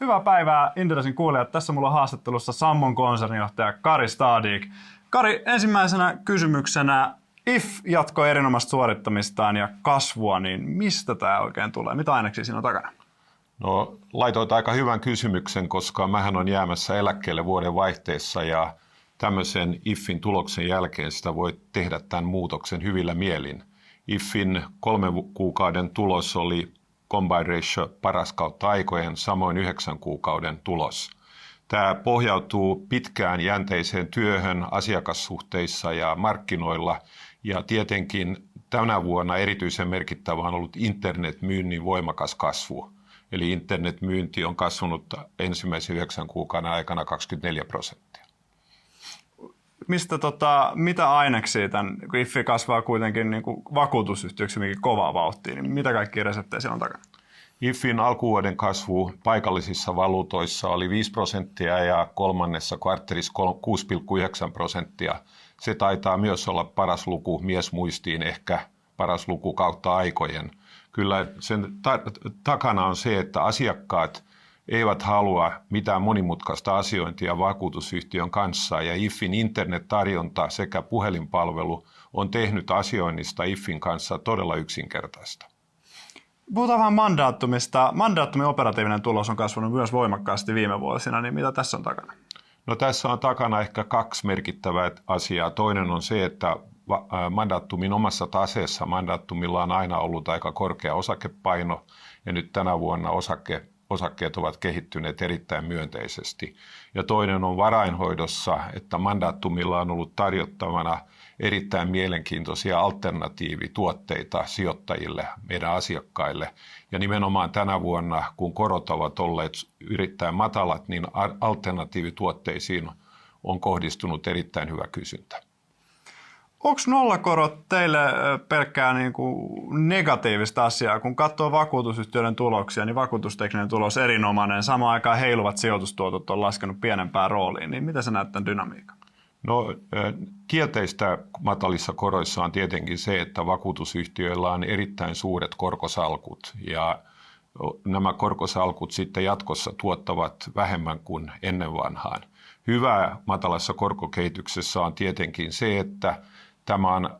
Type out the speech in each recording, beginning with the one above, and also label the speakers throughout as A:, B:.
A: Hyvää päivää Inderesin kuulijat. Tässä mulla on haastattelussa Sammon konsernijohtaja Kari Stadik. Kari, ensimmäisenä kysymyksenä, IF jatkoi erinomaista suorittamistaan ja kasvua, niin mistä tämä oikein tulee? Mitä aineksia siinä on takana?
B: No, laitoit aika hyvän kysymyksen, koska mähän on jäämässä eläkkeelle vuoden vaihteessa ja tämmöisen IFin tuloksen jälkeen sitä voi tehdä tämän muutoksen hyvillä mielin. IFin 3 kuukauden tulos oli combined ratio paras kautta aikojen, samoin 9 kuukauden tulos. Tämä pohjautuu pitkään jänteiseen työhön asiakassuhteissa ja markkinoilla, ja tietenkin tänä vuonna erityisen merkittävä on ollut internetmyynnin voimakas kasvu. Eli internetmyynti on kasvanut ensimmäisen 9 kuukauden aikana 24%.
A: Mitä aineksia tämän, kun IFI kasvaa kuitenkin niin kuin vakuutusyhtiöksi kovaa vauhtia, niin mitä kaikkia reseptejä siellä on takana?
B: IFin alkuvuoden kasvu paikallisissa valuutoissa oli 5% ja kolmannessa kvartterissa 6,9%. Se taitaa myös olla paras luku miesmuistiin, ehkä paras luku kautta aikojen. Kyllä sen takana on se, että asiakkaat eivät halua mitään monimutkaista asiointia vakuutusyhtiön kanssa, ja IFin internettarjonta sekä puhelinpalvelu on tehnyt asioinnista IFin kanssa todella yksinkertaista.
A: Puhutaan vähän Mandatumista. Mandatumin operatiivinen tulos on kasvanut myös voimakkaasti viime vuosina, niin mitä tässä on takana?
B: No, tässä on takana ehkä 2 merkittävää asiaa. Toinen on se, että Mandatumin omassa taseessa Mandatumilla on aina ollut aika korkea osakepaino, ja nyt tänä vuonna osakkeet ovat kehittyneet erittäin myönteisesti. Ja toinen on varainhoidossa, että Mandatumilla on ollut tarjottavana erittäin mielenkiintoisia alternatiivituotteita sijoittajille, meidän asiakkaille. Ja nimenomaan tänä vuonna, kun korot ovat olleet erittäin matalat, niin alternatiivituotteisiin on kohdistunut erittäin hyvä kysyntä.
A: Onko nollakorot teille pelkkää negatiivista asiaa? Kun katsoo vakuutusyhtiöiden tuloksia, niin vakuutustekninen tulos erinomainen. Samaan aikaan heiluvat sijoitustuotot on laskenut pienempään rooliin. Niin miten sä näet tämän dynamiikan?
B: No, kielteistä matalissa koroissa on tietenkin se, että vakuutusyhtiöillä on erittäin suuret korkosalkut. Ja nämä korkosalkut sitten jatkossa tuottavat vähemmän kuin ennen vanhaan. Hyvää matalassa korkokehityksessä on tietenkin se, että tämä on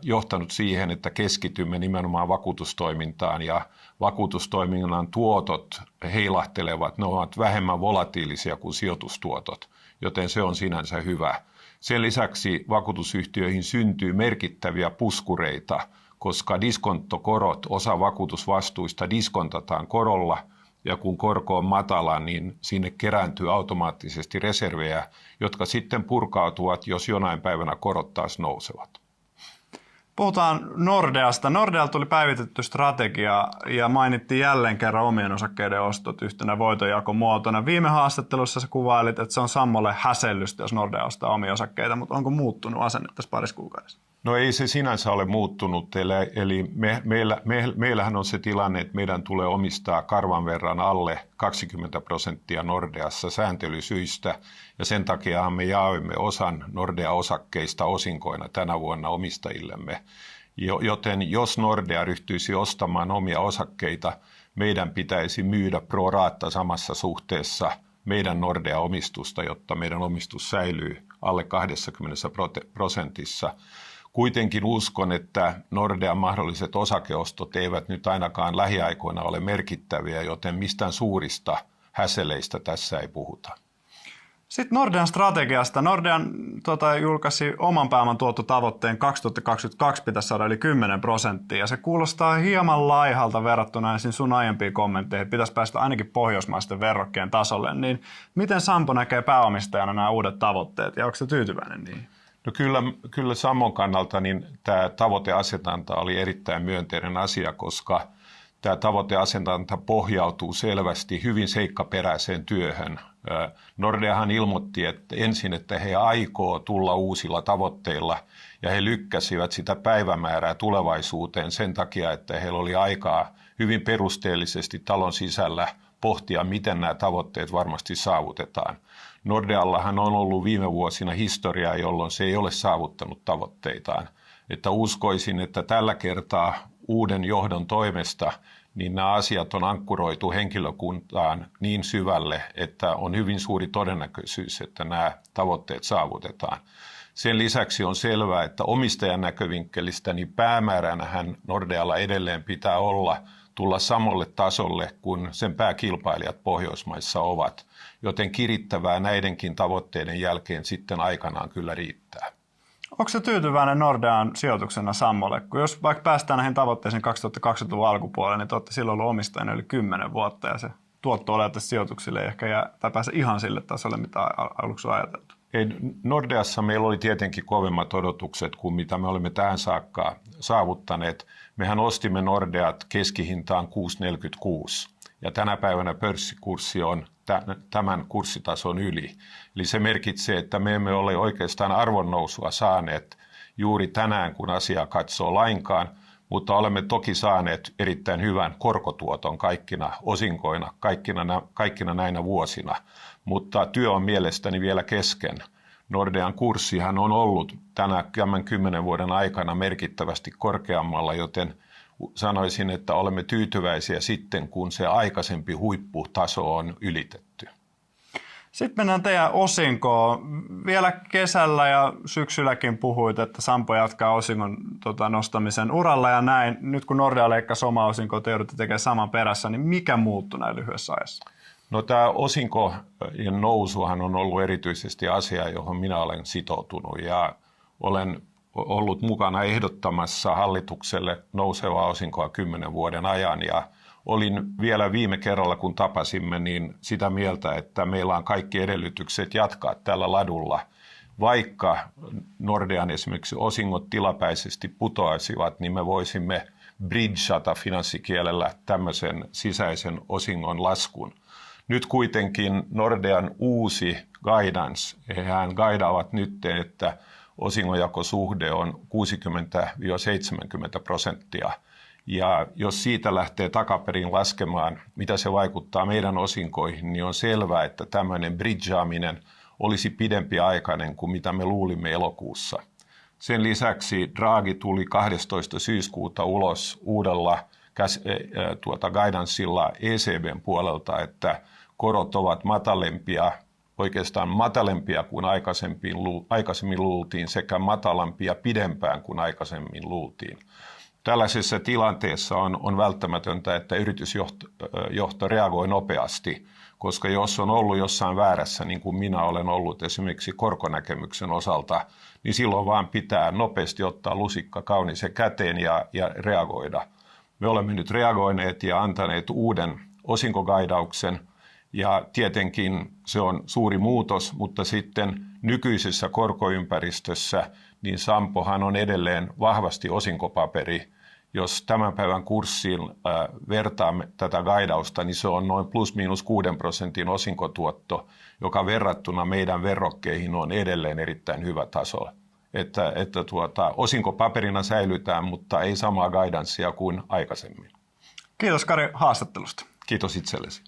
B: johtanut siihen, että keskitymme nimenomaan vakuutustoimintaan, ja vakuutustoiminnan tuotot heilahtelevat. Ne ovat vähemmän volatiilisia kuin sijoitustuotot, joten se on sinänsä hyvä. Sen lisäksi vakuutusyhtiöihin syntyy merkittäviä puskureita, koska diskonttokorot, osa vakuutusvastuista diskontataan korolla, ja kun korko on matala, niin sinne kerääntyy automaattisesti reservejä, jotka sitten purkautuvat, jos jonain päivänä korot taas nousevat.
A: Puhutaan Nordeasta. Nordealla tuli päivitetty strategia ja mainittiin jälleen kerran omien osakkeiden ostot yhtenä voitonjakomuotona. Viime haastattelussa sä kuvailit, että se on Sammolle häsellystä, jos Nordea ostaa omia osakkeita, mutta onko muuttunut asenne tässä parissa kuukaudessa?
B: No, ei se sinänsä ole muuttunut, eli meillähän on se tilanne, että meidän tulee omistaa karvan verran alle 20% Nordeassa sääntelysyistä, ja sen takia me jaoimme osan Nordea-osakkeista osinkoina tänä vuonna omistajillemme. Joten jos Nordea ryhtyisi ostamaan omia osakkeita, meidän pitäisi myydä pro rata samassa suhteessa meidän Nordea-omistusta, jotta meidän omistus säilyy alle 20%. Kuitenkin uskon, että Nordean mahdolliset osakeostot eivät nyt ainakaan lähiaikoina ole merkittäviä, joten mistään suurista häseleistä tässä ei puhuta.
A: Sitten Nordean strategiasta. Nordean julkaisi oman pääoman tuottotavoitteen 2022 pitäisi saada yli 10%, ja se kuulostaa hieman laihalta verrattuna sun aiempiin kommentteihin, että pitäisi päästä ainakin pohjoismaisten verrokkien tasolle. Niin miten Sampo näkee pääomistajana nämä uudet tavoitteet, ja onko se tyytyväinen niihin?
B: No, kyllä Sammon kannalta niin tämä tavoiteasetanta oli erittäin myönteinen asia, koska tämä tavoiteasetanta pohjautuu selvästi hyvin seikkaperäiseen työhön. Nordeahan ilmoitti ensin, että he aikoo tulla uusilla tavoitteilla, ja he lykkäsivät sitä päivämäärää tulevaisuuteen sen takia, että heillä oli aikaa hyvin perusteellisesti talon sisällä pohtia, miten nämä tavoitteet varmasti saavutetaan. Nordeallahan on ollut viime vuosina historiaa, jolloin se ei ole saavuttanut tavoitteitaan. Että uskoisin, että tällä kertaa uuden johdon toimesta niin nämä asiat on ankkuroitu henkilökuntaan niin syvälle, että on hyvin suuri todennäköisyys, että nämä tavoitteet saavutetaan. Sen lisäksi on selvää, että omistajan näkövinkkelistä niin päämääränähän Nordealla edelleen pitää olla tulla samalle tasolle kuin sen pääkilpailijat Pohjoismaissa ovat, joten kirittävää näidenkin tavoitteiden jälkeen sitten aikanaan kyllä riittää.
A: Onko se tyytyväinen Nordean sijoituksena Sammolle? Kun jos vaikka päästään näihin tavoitteisiin 2020-luvun alkupuolella, niin te olette silloin ollut omistajana yli 10 vuotta ja se tuotto olevalle sijoituksille ei ehkä pääse ihan sille tasolle, mitä aluksi on ajateltu.
B: Nordeassa meillä oli tietenkin kovemmat odotukset kuin mitä me olemme tähän saakka saavuttaneet. Mehän ostimme Nordeat keskihintaan 6,46 ja tänä päivänä pörssikurssi on tämän kurssitason yli. Eli se merkitsee, että me emme ole oikeastaan arvonnousua saaneet juuri tänään, kun asiaa katsoo lainkaan, mutta olemme toki saaneet erittäin hyvän korkotuoton kaikkina osinkoina, kaikkina näinä vuosina, mutta työ on mielestäni vielä kesken. Nordean kurssihan on ollut tämän 10 vuoden aikana merkittävästi korkeammalla, joten sanoisin, että olemme tyytyväisiä sitten, kun se aikaisempi huipputaso on ylitetty.
A: Sitten mennään teidän osinkoon. Vielä kesällä ja syksylläkin puhuit, että Sampo jatkaa osingon nostamisen uralla ja näin. Nyt kun Nordea leikkasi omaa osinkoa, te joudutte tekemään saman perässä, niin mikä muuttui näin lyhyessä ajassa?
B: No tämä osinkojen nousuhan on ollut erityisesti asia, johon minä olen sitoutunut ja olen ollut mukana ehdottamassa hallitukselle nousevaa osinkoa 10 vuoden ajan ja olin vielä viime kerralla, kun tapasimme, niin sitä mieltä, että meillä on kaikki edellytykset jatkaa tällä ladulla, vaikka Nordean esimerkiksi osingot tilapäisesti putoaisivat, niin me voisimme bridgeata finanssikielellä tämmöisen sisäisen osingon laskun. Nyt kuitenkin Nordean uusi guidance, hehän guidaavat nyt, että osingonjakosuhde on 60–70%. Ja jos siitä lähtee takaperin laskemaan, mitä se vaikuttaa meidän osinkoihin, niin on selvää, että tämmöinen bridgeaaminen olisi pidempiaikainen kuin mitä me luulimme elokuussa. Sen lisäksi Draghi tuli 12. syyskuuta ulos uudella guidancella ECBn puolelta, että korot ovat oikeastaan matalempia kuin aikaisemmin luultiin sekä matalampia pidempään kuin aikaisemmin luultiin. Tällaisessa tilanteessa on välttämätöntä, että yritysjohto reagoi nopeasti, koska jos on ollut jossain väärässä, niin kuin minä olen ollut esimerkiksi korkonäkemyksen osalta, niin silloin vaan pitää nopeasti ottaa lusikka kauniiseen käteen ja reagoida. Me olemme nyt reagoineet ja antaneet uuden osinkogaidauksen ja tietenkin se on suuri muutos, mutta sitten nykyisessä korkoympäristössä niin Sampohan on edelleen vahvasti osinkopaperi. Jos tämän päivän kurssiin vertaamme tätä gaidausta, niin se on noin +–6% osinkotuotto, joka verrattuna meidän verrokkeihin on edelleen erittäin hyvä taso. Että osinkopaperina säilytään, mutta ei samaa guidancea kuin aikaisemmin.
A: Kiitos Kari haastattelusta.
B: Kiitos itsellesi.